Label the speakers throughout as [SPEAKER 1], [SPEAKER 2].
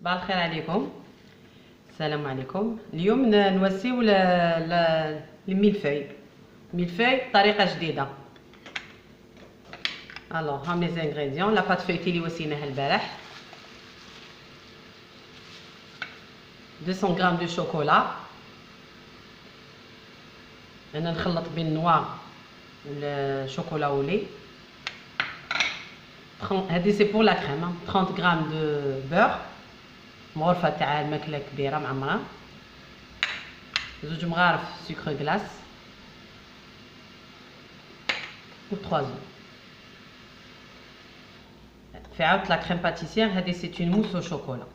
[SPEAKER 1] صباح الخير عليكم. السلام عليكم. اليوم نوسيو الملفاي بطريقه جديده. الوغ هام لي زانغريديون. لا بات فيتي اللي وسيناها البارح، 200 غرام دو شوكولا. انا نخلط بين النوار والشوكولا ولي. هذه سي بور لا كريم. 30 غرام دو بور مغرفه تاع الماكله كبيره معمره، 2 مغارف سكر غلاس و 3 زو. في عاود لا كريم باتيسير. هذه سي اون موس او شوكولا.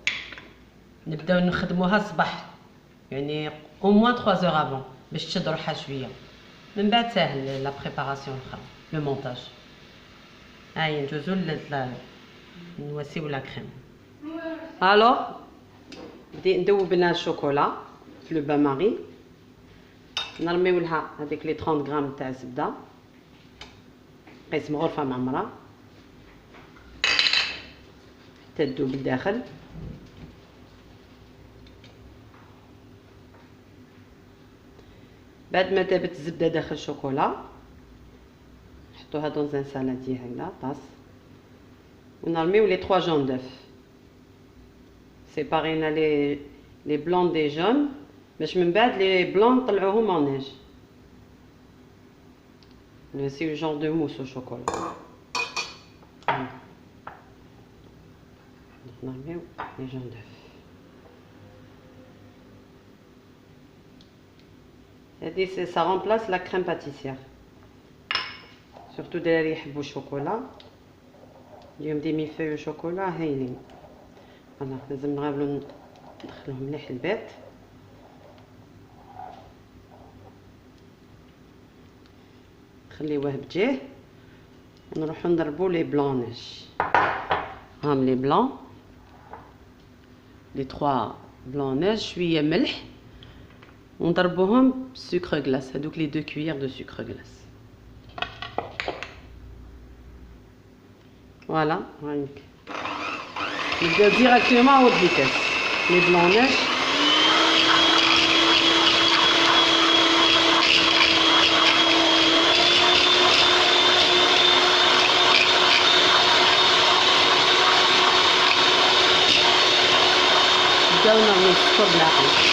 [SPEAKER 1] نبداو نخدموها الصباح، يعني او موان 3 زور افون باش تشد روحها شويه. من بعد ساهل لا بريباراسيون الاخرى، لو مونتاج. هاي ندوزو نوسيو لا كريم. الوغ ندوب لنا الشوكولا في لو بان ماري. نرميو لها هذيك لي 30 غرام تاع الزبده قسم غرفه معمره حتى تذوب الداخل. بعد ما ذابت الزبده داخل الشوكولا نحطوها دون ان سالادي هكذا طاس، ونرميو لي 3 جون دوف. سيبارينا لي بلون دي جون باش من بعد لي بلون نطلعوهم en neige. نسيو جون دو موس او شوكولا. نرميو لي جون دوف. هادي سي سا رومبلاس لا كريم باتيسير. سورتو دراري يحبوا الشوكولا، اليوم دي ميلفاي شوكولا هايلين. فوالا لازم نغابلو ندخلوهم مليح البيت. نخليوه بجيه ونروحو نضربو لي بلونيش. هام لي بلون، لي 3 بلونيش، شويه ملح ونضربوهم بسكر غلاس. هادوك لي 2 كويير دو سكر غلاس. فوالا هايك نبداو ديراكتومون او فيتاس لي بلونيش. نبداو نرميو السكر بالعقل.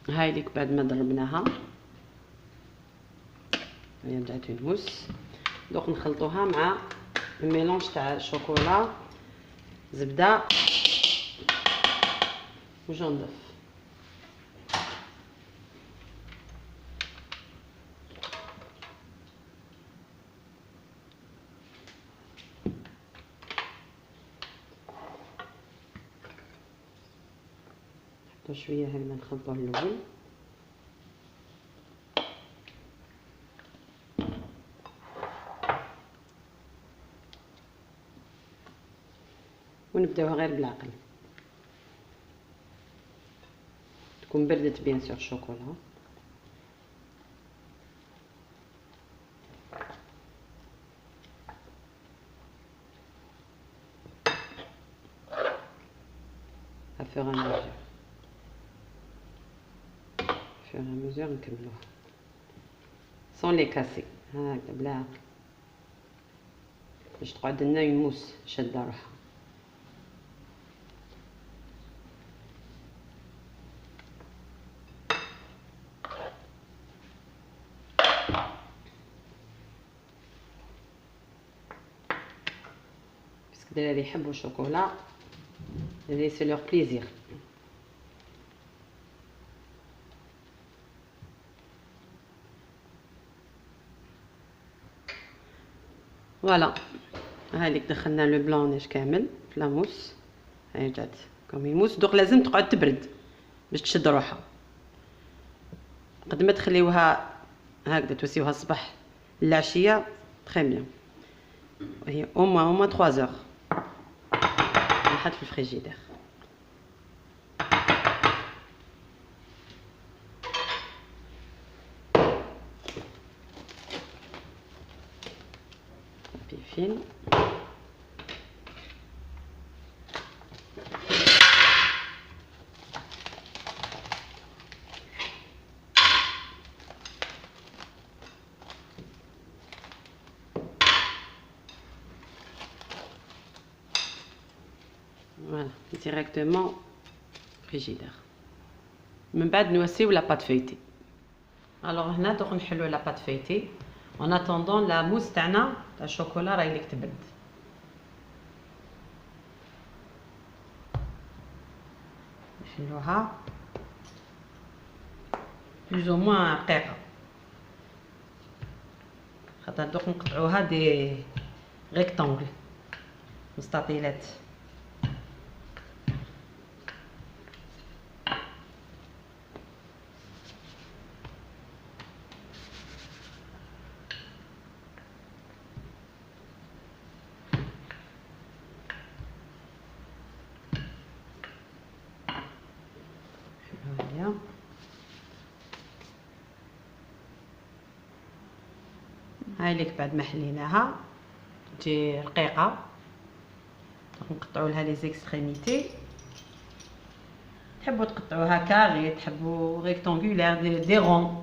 [SPEAKER 1] هاي ليك بعد ما ضربناها هي بدات الموس. دوك نخلطوها مع الميلونج تاع الشوكولا، زبده وجون دوف. نحطو شويه هكذا نخلطوه الاول. ونبداوها غير بالعقل. تكون بردت بيان سور الشوكولا. افور اميزور نكملوها سون لي كاسي هكذا بلا عقل باش تقعد لنا يموس شاده روحها. باسكو الدراري يحبوا الشوكولا، هذه سي لور بليزير. فوالا هايليك دخلنا لو بلونيش كامل في لاموس. هاي جات كوم يموس. دوك لازم تقعد تبرد باش تشد روحها. قد ما تخليوها هكذا توسيوها الصباح العشيه تري بيان. وهي او موان 3 زور نحط في الفريجيدير. خفيفين. فوالا ديريكتومون فريجيدير. من بعد نوسيو لا بات فيتي. الوغ هنا دوك نحلو لا بات فيتي اون اتوندون لا موس تاعنا تاع الشوكولا راهي ليك تبرد. نحلوها بلوز او موان رقيقه، خاطر دوك نقطعوها دي ريكتونغل مستطيلات. هاي ليك بعد ما حليناها تجي رقيقه، نقطعوا لها لي زيكستريميتي. تحبوا تقطعوها كاري، تحبوا ريكتونغولير، دي رون.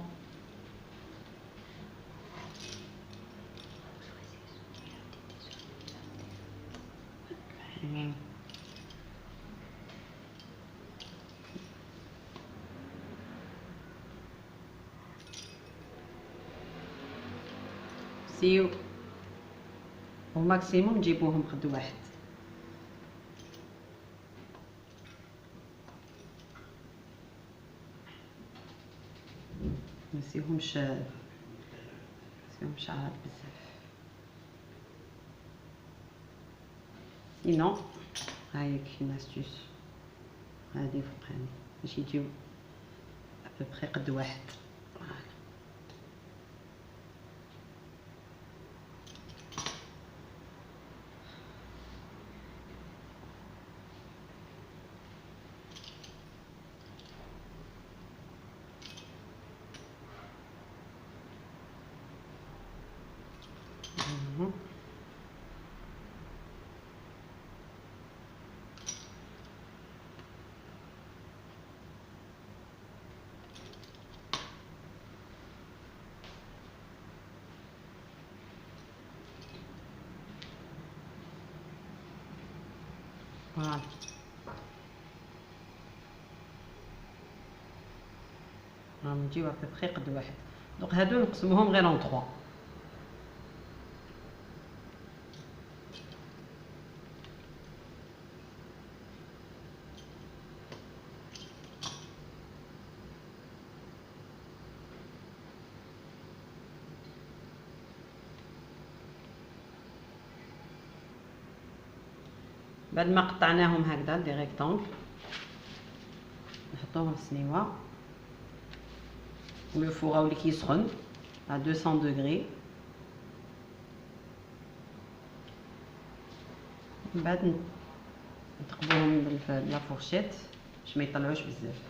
[SPEAKER 1] سيو وماكسيموم نجيبوهم قد واحد، نسيوهمش عاد بزاف. سينو هاي كاين استيس هادي فوقاني باش يجيو ابوبخي قد واحد. فوالا راهم نجيو ابوبخي قد واحد. دونك هادو نقسموهم غير اون 3. بعد ما قطعناهم هكذا دي ريكتونغل نحطوهم في السنيوه ونفوغاو لي كيسخن à 200 دوغري. من بعد نتقبوهم بلا فورشيت باش ما يطلعوش بزاف،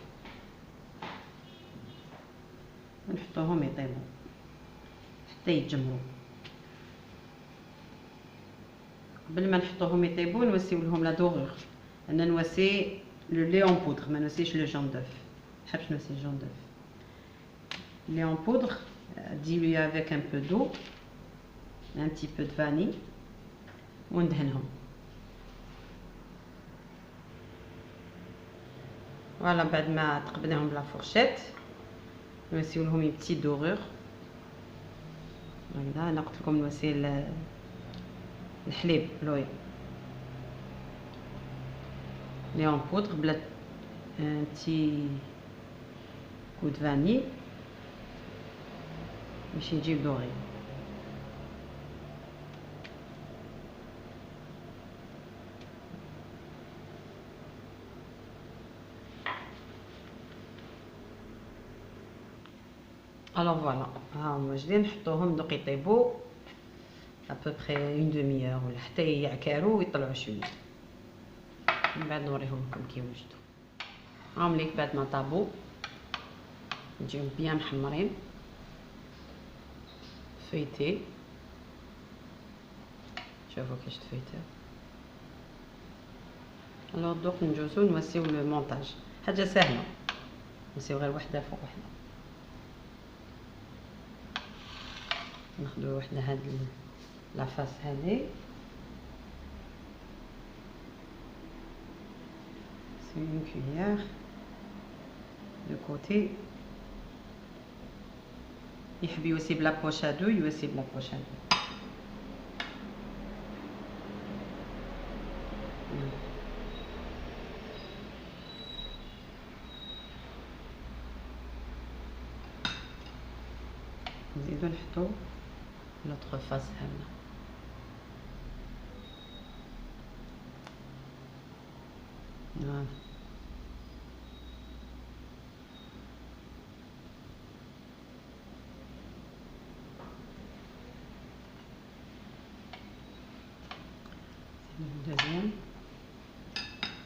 [SPEAKER 1] ونحطوهم يطيبوا حتى يتجمروا. قبل ما نحطوهم يطيبوا نوسيو لهم لا دوغور. انا نوسي لو لي اون بودر، ما نوسيش لو جون دوف، نحبش نوسي جون دوف. لي اون بودر dilué avec un peu d'eau, un petit peu de vanille وندهنهم. فوالا بعد ما تقبلناهم بلا فورشيت نوسيو لهم بتي دوغور هكذا. انا قلت لكم نوسي الحليب لوي لي اون بودر بلا ان بتي كو د فاني باش يجيب دوغي. الوغ فوالا ها هما جايين نحطوهم دوك يطيبوا ابوبخي اون دومي اور ولا حتى يعكاروا ويطلعوا شويه. من بعد نوريهم لكم كي وجدوا. هاهم ليك بعد ما طابوا نجيو بيان محمرين فيتي شوفوا كيفاش تفيتها. الوغ دوك ندوزو نوسيو المونتاج، حاجه سهله، نسيو غير وحده فوق وحده. ناخدو وحده هاد لافاس هادي، سي اون كويير دو كوتي. يحب يوسي بلا بوش ا دو يوسي بلا بوش ا دو. نزيدو نحطو لوطخ فاس هنا. فوالا دوزيام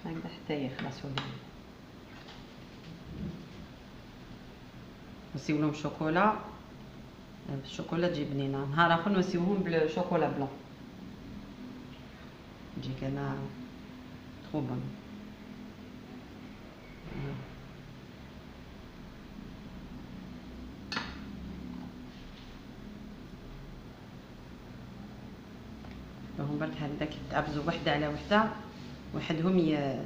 [SPEAKER 1] هكذا حتى يخلصوا لي. نسيو لهم شوكولا، الشوكولا تجي بنينه. نهار اخر نسيوهم بالشوكولا بلون، تجي كنا ترو بون. هم برك هكذاك يتعبزوا وحده على وحده، وحدهم يتسدموا.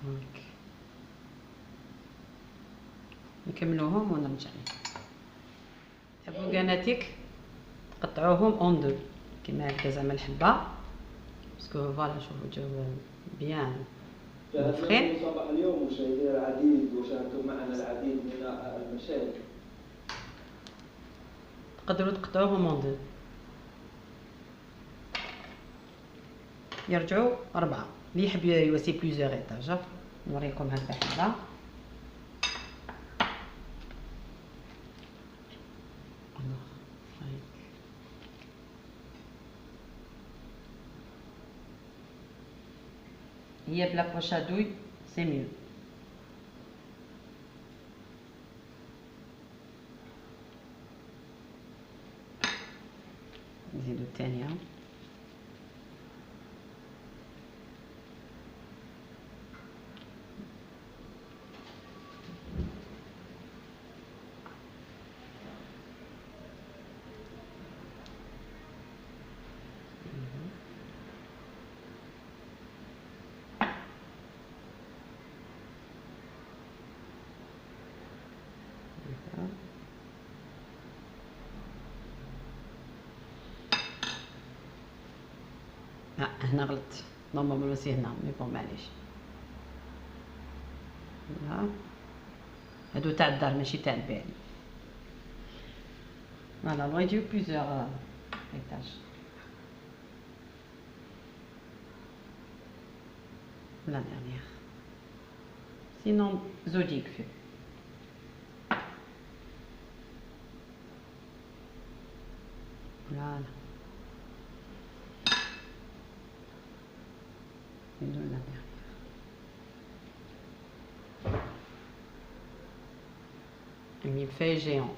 [SPEAKER 1] هاك نكملوهم ونرجع. تحبوا قناتيك تقطعوهم اون دو كيما هكا زعما الحبه، باسكو فوالا شوفوا جاو بيان مفخين.
[SPEAKER 2] صباح اليوم مشاهدينا العديد، وشاهدتم معنا العديد من المشاهد.
[SPEAKER 1] تقدروا تقطعوهم اون دو، يرجعوا 4. اللي يحب يوسي بليزيور ايطاج. نوريكم هكذا حبه. هي بلا بوش ا دوي سي ميو. نزيدو الثانيه. هنا غلطت، نورمالمون نوسي هنا مي بون معليش. هادو تاع الدار ماشي تاع البيع. فوالا لو يجيو بليزيور ايطاج. لا ديرنيير سينون زوج يكفي. فوالا نديرو لا ديرنيير. ملفاي جيون.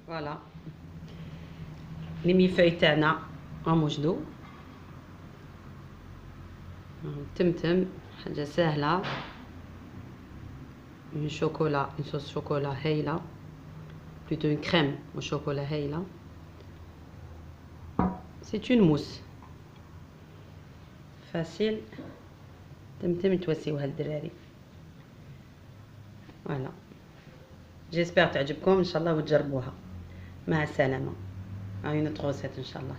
[SPEAKER 1] فوالا لي ميفاي تاعنا راهم وجدوا. تمتم حاجه سهله، اون شوكولا، اون صوص شوكولا هايله، بلوتو اون كريم او شوكولا هايله. سي اون موس فاسيل. تمتم توسيوها للدراري. فوالا جيسبر تعجبكم ان شاء الله وتجربوها. مع السلامه. اون اوتر ريسيت ان شاء الله.